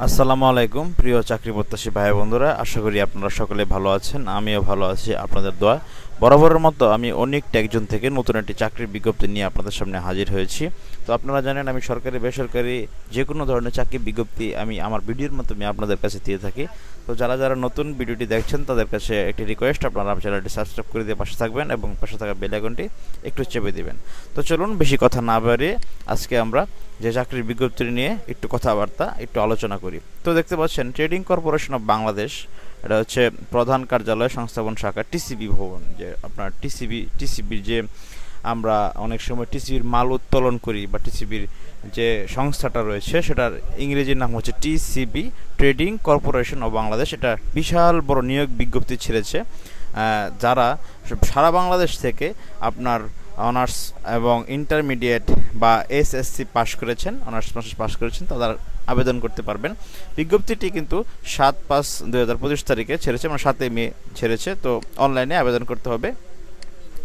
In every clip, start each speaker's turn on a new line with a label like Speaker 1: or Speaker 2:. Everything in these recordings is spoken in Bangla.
Speaker 1: আসসালামু আলাইকুম প্রিয় চাকরি প্রত্যাশী ভাই বন্ধুরা, আশা করি আপনারা সকলে ভালো আছেন। আমিও ভালো আছি আপনাদের দোয়া। বরাবরের মতো আমি অনেক টেকজন থেকে নতুন একটি চাকরির বিজ্ঞপ্তি নিয়ে আপনাদের সামনে হাজির হয়েছি। তো আপনারা জানেন আমি সরকারি বেসরকারি যে কোনো ধরনের চাকরির বিজ্ঞপ্তি আমি আমার ভিডিওর মাধ্যমে আপনাদের কাছে দিয়ে থাকি। তো যারা যারা নতুন ভিডিওটি দেখছেন তাদের কাছে একটি রিকোয়েস্ট, আপনারা চ্যানেলটি সাবস্ক্রাইব করে দিয়ে পাশে থাকবেন এবং পাশে থাকা বেল আইকনটি একটু চেপে দিবেন। তো চলুন বেশি কথা না বাড়িয়ে আজকে আমরা যে চাকরির বিজ্ঞপ্তি নিয়ে একটু কথাবার্তা একটু আলোচনা করি। তো দেখতে পাচ্ছেন ট্রেডিং কর্পোরেশন অফ বাংলাদেশ, এটা হচ্ছে প্রধান কার্যালয় সংস্থাপন শাখা টিসিবি ভবন। যে আপনার টিসিবির যে আমরা অনেক সময় টিসিবির মাল উত্তোলন করি বা টিসিবির যে সংস্থাটা রয়েছে সেটার ইংরেজির নাম হচ্ছে TCB, trading Corporation of Bangladesh. এটা বিশাল বড় নিয়োগ বিজ্ঞপ্তি ছেড়েছে। যারা সারা বাংলাদেশ থেকে আপনার অনার্স এবং ইন্টারমিডিয়েট বা এসএসসি পাশ করেছেন, অনার্স পাশ করেছেন, তারা আবেদন করতে পারবেন। বিজ্ঞপ্তিটি কিন্তু 7/5/2025 তারিখে ছেড়েছে, মানে 7 মে ছেড়েছে। তো অনলাইনে আবেদন করতে হবে।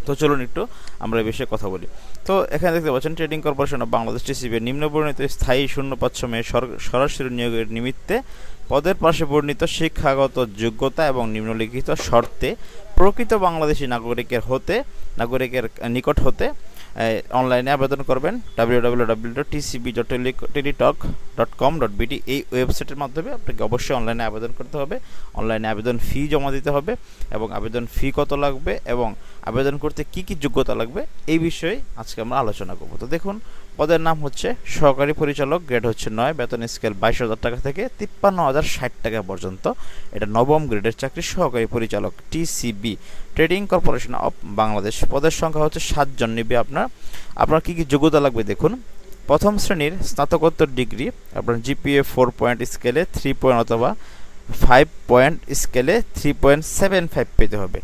Speaker 1: তো চলুন একটু আমরা এই বিষয়ে কথা বলি। তো এখানে দেখতে পাচ্ছেন Trading Corporation of Bangladesh TCB নিম্নবর্ণিত স্থায়ী শূন্যপদ সময়ে সরাসরি নিয়োগের নিমিত্তে পদের পাশে বর্ণিত শিক্ষাগত যোগ্যতা এবং নিম্নলিখিত শর্তে প্রকৃত বাংলাদেশি নাগরিকের নিকট হতে অনলাইনে আবেদন করবেন। www.tcb.teletalk.com.bt এই ওয়েবসাইটের মাধ্যমে আপনাকে অবশ্যই অনলাইনে আবেদন করতে হবে। অনলাইনে আবেদন ফি জমা দিতে হবে এবং আবেদন ফি কত লাগবে এবং আবেদন করতে কি কি যোগ্যতা লাগবে এই বিষয়ে আজকে আমরা আলোচনা করব। তো দেখুন, পদের নাম হচ্ছে সহকারী পরিচালক, গ্রেড হচ্ছে 9, বেতন স্কেল 22,000 টাকা থেকে 53,060 টাকা পর্যন্ত। এটা নবম গ্রেডের চাকরি, সহকারী পরিচালক TCB trading Corporation of Bangladesh. পদের সংখ্যা হচ্ছে 7 জন নিবে। আপনার কি কি যোগ্যতা লাগবে দেখুন। প্রথম শ্রেণীর স্নাতকোত্তর ডিগ্রি, আপনার জিপিএ 4 পয়েন্ট স্কেলে 3 পয়েন্ট অথবা 5 পয়েন্ট স্কেলে 3.75 পেতে হবে।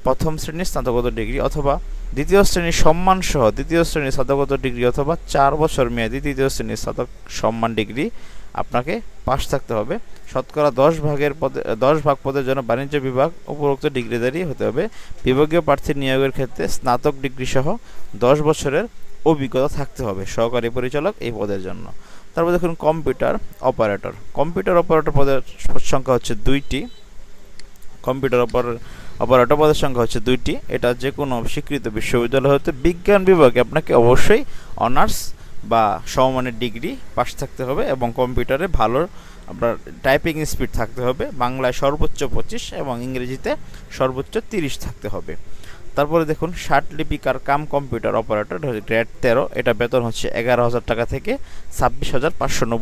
Speaker 1: প্রথম শ্রেণীর স্নাতকোত্তর ডিগ্রি অথবা দ্বিতীয় শ্রেণীর সম্মান সহ দ্বিতীয় শ্রেণীর স্নাতকোত্তর ডিগ্রি অথবা 4 বছর মেয়াদী তৃতীয় শ্রেণীর স্নাতক সম্মান ডিগ্রি আপনাকে পাশ থাকতে হবে। শতকরা 10 ভাগ পদের জন্য বাণিজ্য বিভাগ উপরোক্ত ডিগ্রিধারী হতে হবে। বিভাগীয় প্রার্থীর নিয়োগের ক্ষেত্রে স্নাতক ডিগ্রি সহ 10 বছরের অভিজ্ঞতা থাকতে হবে সহকারী পরিচালক এই পদের জন্য। তারপর দেখুন কম্পিউটার অপারেটর পদের সংখ্যা হচ্ছে 2টি। কম্পিউটার অপারেটর পদের সংখ্যা হচ্ছে 2টি। এটা যে কোনো স্বীকৃত বিশ্ববিদ্যালয় হতে বিজ্ঞান বিভাগে আপনাকে অবশ্যই অনার্স বা সমমানের ডিগ্রি পাস থাকতে হবে এবং কম্পিউটারে ভালো আপনার টাইপিং স্পিড থাকতে হবে। বাংলায় সর্বোচ্চ 25 এবং ইংরেজিতে সর্বোচ্চ 30 থাকতে হবে। তারপরে দেখুন লিপিকার কাম কম্পিউটার অপারেটর গ্রেড 13, এটা বেতন হচ্ছে 11,000 টাকা থেকে 26,590